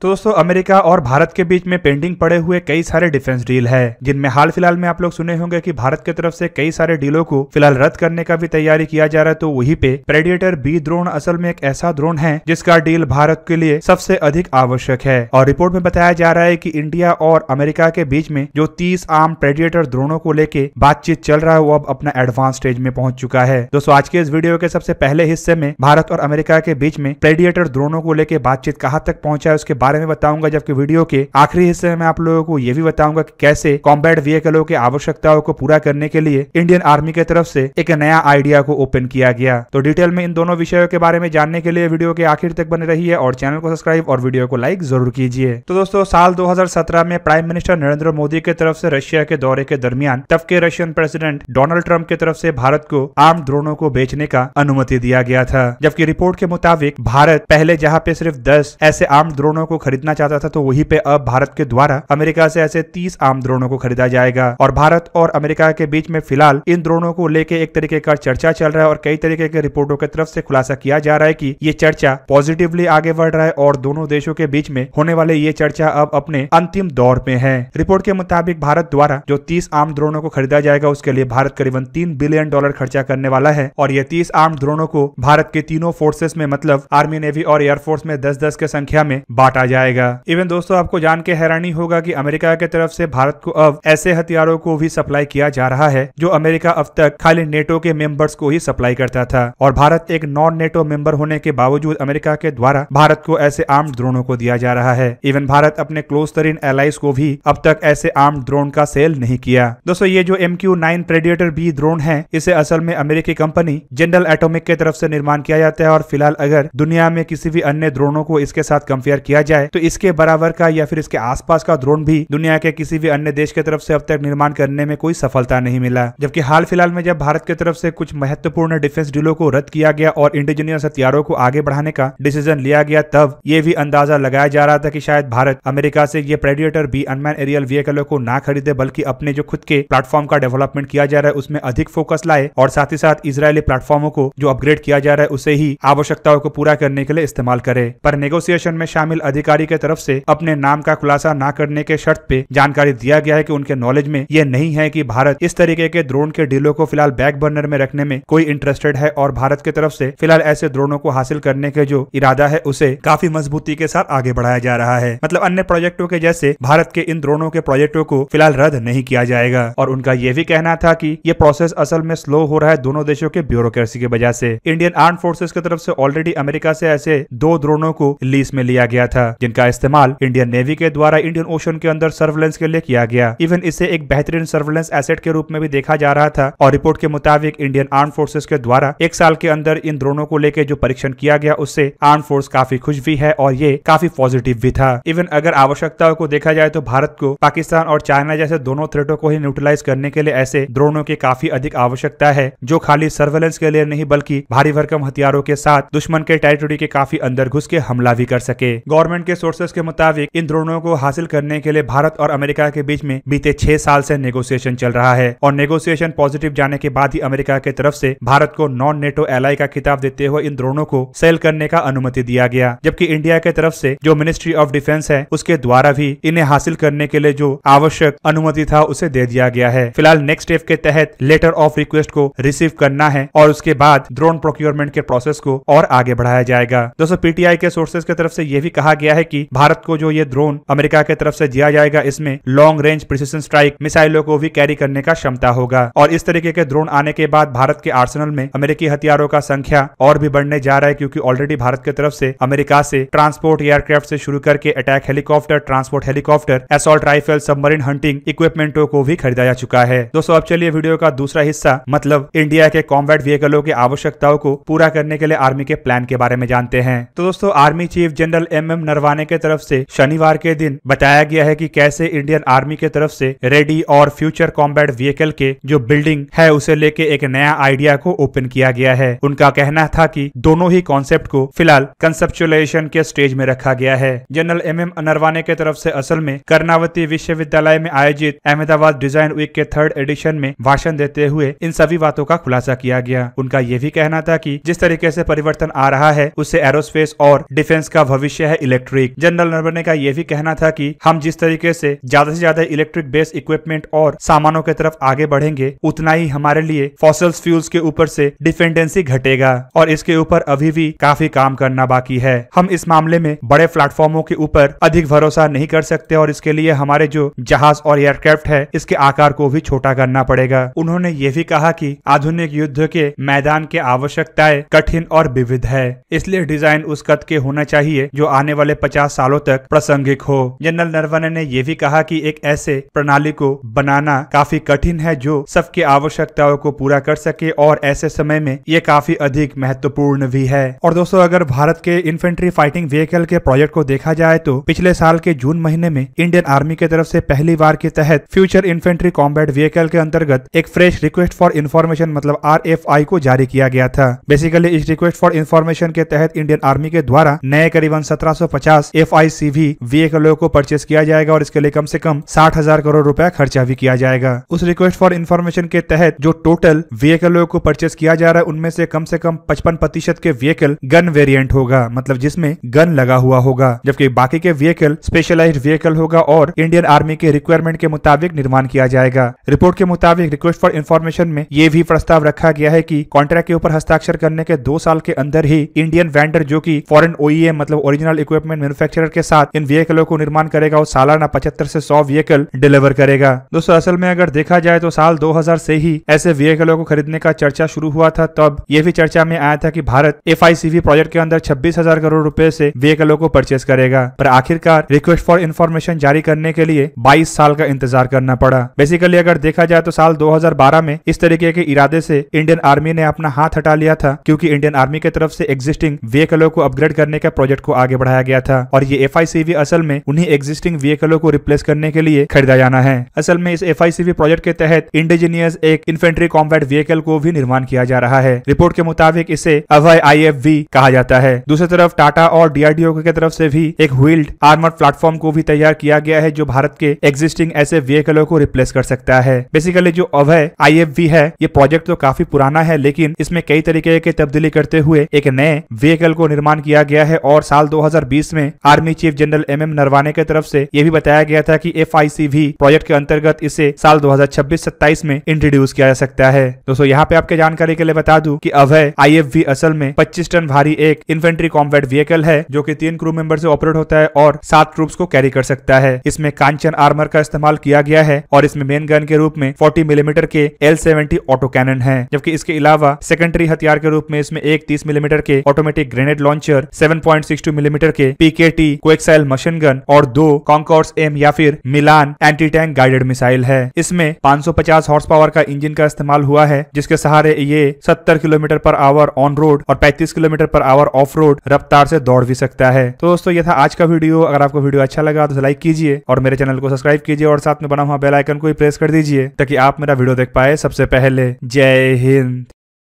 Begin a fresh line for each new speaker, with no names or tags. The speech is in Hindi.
तो दोस्तों अमेरिका और भारत के बीच में पेंडिंग पड़े हुए कई सारे डिफेंस डील है, जिनमें हाल फिलहाल में आप लोग सुने होंगे कि भारत की तरफ से कई सारे डीलों को फिलहाल रद्द करने का भी तैयारी किया जा रहा है। तो वहीं पे प्रेडिएटर बी ड्रोन असल में एक ऐसा ड्रोन है जिसका डील भारत के लिए सबसे अधिक आवश्यक है। और रिपोर्ट में बताया जा रहा है कि इंडिया और अमेरिका के बीच में जो 30 आर्म प्रेडिएटर ड्रोनों को लेके बातचीत चल रहा है वो अब अपना एडवांस स्टेज में पहुंच चुका है। दोस्तों आज के इस वीडियो के सबसे पहले हिस्से में भारत और अमेरिका के बीच में प्रेडिएटर ड्रोनों को लेकर बातचीत कहां तक पहुंचा है उसके बारे में बताऊंगा, जबकि वीडियो के आखिरी हिस्से में मैं आप लोगों को यह भी बताऊंगा कि कैसे कॉम्बैट व्हीकलों की आवश्यकताओं को पूरा करने के लिए इंडियन आर्मी की तरफ से एक नया आइडिया को ओपन किया गया। तो डिटेल में इन दोनों विषयों के बारे में जानने के लिए वीडियो के आखिर तक बने रहिए और चैनल को सब्सक्राइब और वीडियो को लाइक जरूर कीजिए। तो दोस्तों साल 2017 में प्राइम मिनिस्टर नरेंद्र मोदी की तरफ से रशिया के दौरे के दरमियान तब के रशियन प्रेसिडेंट डोनाल्ड ट्रंप की तरफ से भारत को आर्म ड्रोनों को बेचने का अनुमति दिया गया था। जबकि रिपोर्ट के मुताबिक भारत पहले जहां पे सिर्फ 10 ऐसे आर्म ड्रोनों को खरीदना चाहता था, तो वहीं पे अब भारत के द्वारा अमेरिका से ऐसे 30 आर्म ड्रोनों को खरीदा जाएगा। और भारत और अमेरिका के बीच में फिलहाल इन ड्रोनों को लेके एक तरीके का चर्चा चल रहा है और कई तरीके के रिपोर्टों की तरफ से खुलासा किया जा रहा है कि ये चर्चा पॉजिटिवली आगे बढ़ रहा है और दोनों देशों के बीच में होने वाले ये चर्चा अब अपने अंतिम दौर में है। रिपोर्ट के मुताबिक भारत द्वारा जो 30 आर्म ड्रोनों को खरीदा जाएगा उसके लिए भारत करीबन $3 बिलियन खर्चा करने वाला है। और ये 30 आर्म ड्रोनों को भारत के तीनों फोर्सेस में मतलब आर्मी, नेवी और एयरफोर्स में 10-10 के संख्या में बांटा जाएगा। इवन दोस्तों आपको जान के हैरानी होगा कि अमेरिका की तरफ से भारत को अब ऐसे हथियारों को भी सप्लाई किया जा रहा है जो अमेरिका अब तक खाली नेटो के मेंबर्स को ही सप्लाई करता था। और भारत एक नॉन नेटो मेंबर होने के बावजूद अमेरिका के द्वारा भारत को ऐसे आर्म ड्रोनों को दिया जा रहा है। इवन भारत अपने क्लोज तरीन एलाइज को भी अब तक ऐसे आर्म ड्रोन का सेल नहीं किया। दोस्तों ये जो MQ-9 प्रेडिएटर बी ड्रोन है इसे असल में अमेरिकी कंपनी जनरल एटॉमिक की तरफ से निर्माण किया जाता है। और फिलहाल अगर दुनिया में किसी भी अन्य ड्रोनों को इसके साथ कंपेयर किया जाए तो इसके बराबर का या फिर इसके आसपास का ड्रोन भी दुनिया के किसी भी अन्य देश की तरफ से अब तक निर्माण करने में कोई सफलता नहीं मिला। जबकि हाल फिलहाल में जब भारत की तरफ से कुछ महत्वपूर्ण डिफेंस डीलों को रद्द किया गया और इंडिजिनियस हथियारों को आगे बढ़ाने का डिसीजन लिया गया, तब ये भी अंदाजा लगाया जा रहा था कि शायद भारत अमेरिका से ये प्रेडिएटर बी अनमैन एरियल व्हीकलों को ना खरीदे बल्कि अपने जो खुद के प्लेटफॉर्म का डेवलपमेंट किया जा रहा है उसमें अधिक फोकस लाए और साथ ही साथ इजरायली प्लेटफॉर्मों को जो अपग्रेड किया जा रहा है उसे ही आवश्यकताओं को पूरा करने के लिए इस्तेमाल करे। पर नेगोशिएशन में शामिल अधिकारी की तरफ से अपने नाम का खुलासा ना करने के शर्त पे जानकारी दिया गया है कि उनके नॉलेज में यह नहीं है कि भारत इस तरीके के ड्रोन के डीलों को फिलहाल बैक बर्नर में रखने में कोई इंटरेस्टेड है और भारत की तरफ से फिलहाल ऐसे ड्रोनों को हासिल करने के जो इरादा है उसे काफी मजबूती के साथ आगे बढ़ाया जा रहा है। मतलब अन्य प्रोजेक्टों के जैसे भारत के इन ड्रोनों के प्रोजेक्टों को फिलहाल रद्द नहीं किया जाएगा। और उनका यह भी कहना था कि यह प्रोसेस असल में स्लो हो रहा है दोनों देशों के ब्यूरोक्रेसी की वजह से। इंडियन आर्म फोर्सेस की तरफ से ऑलरेडी अमेरिका से ऐसे 2 ड्रोनों को लीज में लिया गया था जिनका इस्तेमाल इंडियन नेवी के द्वारा इंडियन ओशन के अंदर सर्वेलेंस के लिए किया गया। इवन इसे एक बेहतरीन सर्वेलेंस एसेट के रूप में भी देखा जा रहा था। और रिपोर्ट के मुताबिक इंडियन आर्म फोर्सेस के द्वारा 1 साल के अंदर इन ड्रोनों को लेकर जो परीक्षण किया गया उससे आर्म फोर्स काफी खुश भी है और ये काफी पॉजिटिव भी था। इवन अगर आवश्यकताओं को देखा जाए तो भारत को पाकिस्तान और चाइना जैसे दोनों थ्रेटों को ही न्यूट्रलाइज करने के लिए ऐसे ड्रोनों की काफी अधिक आवश्यकता है जो खाली सर्वेलेंस के लिए नहीं बल्कि भारी भरकम हथियारों के साथ दुश्मन के टेरिटरी के काफी अंदर घुस के हमला भी कर सके। गवर्नमेंट के सोर्सेस के मुताबिक इन ड्रोनों को हासिल करने के लिए भारत और अमेरिका के बीच में बीते 6 साल से नेगोशिएशन चल रहा है और नेगोशिएशन पॉजिटिव जाने के बाद ही अमेरिका की तरफ से भारत को नॉन नेटो एलाई का खिताब देते हुए इन ड्रोनों को सेल करने का अनुमति दिया गया। जबकि इंडिया की तरफ से जो मिनिस्ट्री ऑफ डिफेंस है उसके द्वारा भी इन्हें हासिल करने के लिए जो आवश्यक अनुमति था उसे दे दिया गया है। फिलहाल नेक्स्ट स्टेप के तहत लेटर ऑफ रिक्वेस्ट को रिसीव करना है और उसके बाद ड्रोन प्रोक्योरमेंट के प्रोसेस को और आगे बढ़ाया जाएगा। दोस्तों पीटीआई के सोर्सेस की तरफ से यह भी कहा गया है कि भारत को जो ये ड्रोन अमेरिका की तरफ से दिया जाएगा इसमें लॉन्ग रेंज प्रिसिशन स्ट्राइक मिसाइलों को भी कैरी करने का क्षमता होगा। और इस तरीके के ड्रोन आने के बाद भारत के आर्सेनल में अमेरिकी हथियारों का संख्या और भी बढ़ने जा रहा है क्योंकि ऑलरेडी भारत की तरफ से अमेरिका से ट्रांसपोर्ट एयरक्राफ्ट से शुरू करके attack helicopter, transport helicopter, assault rifle, submarine hunting इक्विपमेंटों को भी खरीदा जा चुका है। दोस्तों अब चलिए वीडियो का दूसरा हिस्सा मतलब इंडिया के कॉम्बैट व्हीकलों की आवश्यकताओं को पूरा करने के लिए आर्मी के प्लान के बारे में जानते हैं। तो दोस्तों army chief general MM Naravane के तरफ से शनिवार के दिन बताया गया है कि कैसे इंडियन आर्मी के तरफ से रेडी और फ्यूचर कॉम्बैट व्हीकल के जो बिल्डिंग है उसे लेके एक नया आइडिया को ओपन किया गया है। उनका कहना था कि दोनों ही कॉन्सेप्ट को फिलहाल कंसेप्चुअलाइजेशन के स्टेज में रखा गया है। जनरल MM नरवाने के तरफ से असल में कर्नावती विश्वविद्यालय में आयोजित अहमदाबाद डिजाइन वीक के 3rd एडिशन में भाषण देते हुए इन सभी बातों का खुलासा किया गया। उनका यह भी कहना था कि जिस तरीके से परिवर्तन आ रहा है उससे एरोस्पेस और डिफेंस का भविष्य है इलेक्ट्रॉनिक इलेक्ट्रिक। जनरल नरवणे का यह भी कहना था कि हम जिस तरीके से ज्यादा इलेक्ट्रिक बेस्ड इक्विपमेंट और सामानों की तरफ आगे बढ़ेंगे उतना ही हमारे लिए फॉसिल्स फ्यूल्स के ऊपर से डिपेंडेंसी घटेगा और इसके ऊपर अभी भी काफी काम करना बाकी है। हम इस मामले में बड़े प्लेटफॉर्मों के ऊपर अधिक भरोसा नहीं कर सकते और इसके लिए हमारे जो जहाज और एयरक्राफ्ट है इसके आकार को भी छोटा करना पड़ेगा। उन्होंने ये भी कहा कि आधुनिक युद्ध के मैदान की आवश्यकताएं कठिन और विविध है, इसलिए डिजाइन उस कद के होना चाहिए जो आने वाले 50 सालों तक प्रासंगिक हो। जनरल नरवणे ने यह भी कहा कि एक ऐसे प्रणाली को बनाना काफी कठिन है जो सबकी आवश्यकताओं को पूरा कर सके और ऐसे समय में ये काफी अधिक महत्वपूर्ण भी है। और दोस्तों अगर भारत के इन्फेंट्री फाइटिंग व्हीकल के प्रोजेक्ट को देखा जाए तो पिछले साल के जून महीने में इंडियन आर्मी की तरफ से पहली बार के तहत फ्यूचर इन्फेंट्री कॉम्बैट व्हीकल के अंतर्गत एक फ्रेश रिक्वेस्ट फॉर इन्फॉर्मेशन मतलब RFI को जारी किया गया था। बेसिकली इस रिक्वेस्ट फॉर इन्फॉर्मेशन के तहत इंडियन आर्मी के द्वारा नए करीबन 1750 FICV व्हीकलों को परचेस किया जाएगा और इसके लिए कम से कम 60,000 करोड़ रुपया खर्चा भी किया जाएगा। उस रिक्वेस्ट फॉर इन्फॉर्मेशन के तहत जो टोटल व्हीकलों को परचेस किया जा रहा है उनमें से कम 55% के व्हीकल गन वेरिएंट होगा, मतलब जिसमें गन लगा हुआ होगा, जबकि बाकी के व्हीकल स्पेशलाइज्ड व्हीकल होगा और इंडियन आर्मी के रिक्वायरमेंट के मुताबिक निर्माण किया जाएगा। रिपोर्ट के मुताबिक रिक्वेस्ट फॉर इन्फॉर्मेशन में यह भी प्रस्ताव रखा गया है कि कॉन्ट्रैक्ट के ऊपर हस्ताक्षर करने के 2 साल के अंदर ही इंडियन वेंडर जो कि फॉरेन OEM मतलब ओरिजिनल इक्विपमेंट मैन्युफैक्चरर के साथ इन व्हीकलों को निर्माण करेगा और सालाना 75 से 100 व्हीकल डिलीवर करेगा। दोस्तों असल में अगर देखा जाए तो साल 2000 से ही ऐसे व्हीकलों को खरीदने का चर्चा शुरू हुआ था। तब यह भी चर्चा में आया था कि भारत FICV प्रोजेक्ट के अंदर 26,000 करोड़ रुपए से व्हीकलों को परचेस करेगा, पर आखिरकार रिक्वेस्ट फॉर इन्फॉर्मेशन जारी करने के लिए 22 साल का इंतजार करना पड़ा। बेसिकली अगर देखा जाए तो साल 2012 में इस तरीके के इरादे से इंडियन आर्मी ने अपना हाथ हटा लिया था क्योंकि इंडियन आर्मी की तरफ से एग्जिस्टिंग व्हीकलों को अपग्रेड करने का प्रोजेक्ट को आगे बढ़ाया गया था और ये FICV असल में उन्हीं एग्जिस्टिंग व्हीकलों को रिप्लेस करने के लिए खरीदा जाना है। असल में इस FICV प्रोजेक्ट के तहत इंडिजीनियस एक इन्फेंट्री कॉम्बैट व्हीकल को भी निर्माण किया जा रहा है। रिपोर्ट के मुताबिक इसे अभय IFV कहा जाता है। दूसरी तरफ टाटा और DRDO की तरफ से भी एक व्हील्ड आर्मर्ड प्लेटफॉर्म को भी तैयार किया गया है जो भारत के एग्जिस्टिंग ऐसे व्हीकलों को रिप्लेस कर सकता है। बेसिकली जो अभय IFV है ये प्रोजेक्ट तो काफी पुराना है लेकिन इसमें कई तरीके की तब्दीली करते हुए एक नए व्हीकल को निर्माण किया गया है और साल 2020 में army chief general MM Naravane की तरफ से यह भी बताया गया था कि FICV प्रोजेक्ट के अंतर्गत इसे साल 2026-27 में इंट्रोड्यूस किया जा सकता है। दोस्तों यहाँ पे आपके जानकारी के लिए बता दूं कि अभय IFV असल में 25 टन भारी एक इन्फेंट्री कॉम्बैट व्हीकल है जो कि 3 क्रू मेंबर से ऑपरेट होता है और 7 ट्रूप्स को कैरी कर सकता है। इसमें कांचन आर्मर का इस्तेमाल किया गया है और इसमें मेन गन के रूप में 40 मिलीमीटर के L70 ऑटो कैनन है, जबकि इसके अलावा सेकेंडरी हथियार के रूप में इसमें एक 30 मिलीमीटर के ऑटोमेटिक ग्रेनेड लॉन्चर, 7.62 मिलीमीटर के PKT कोएक्साइल मशीन गन और 2 कॉन्कॉर्ड्स M या फिर मिलान एंटी टैंक गाइडेड मिसाइल है। इसमें 550 हॉर्स पावर का इंजन का इस्तेमाल हुआ है जिसके सहारे ये 70 kilometre per hour on road और 35 kilometre per hour of road रफ्तार से दौड़ भी सकता है। तो दोस्तों ये था आज का वीडियो। अगर आपको वीडियो अच्छा लगा तो लाइक कीजिए और मेरे चैनल को सब्सक्राइब कीजिए और साथ में बना हुआ बेल आइकन को भी प्रेस कर दीजिए ताकि आप मेरा वीडियो देख पाए सबसे पहले। जय हिंद।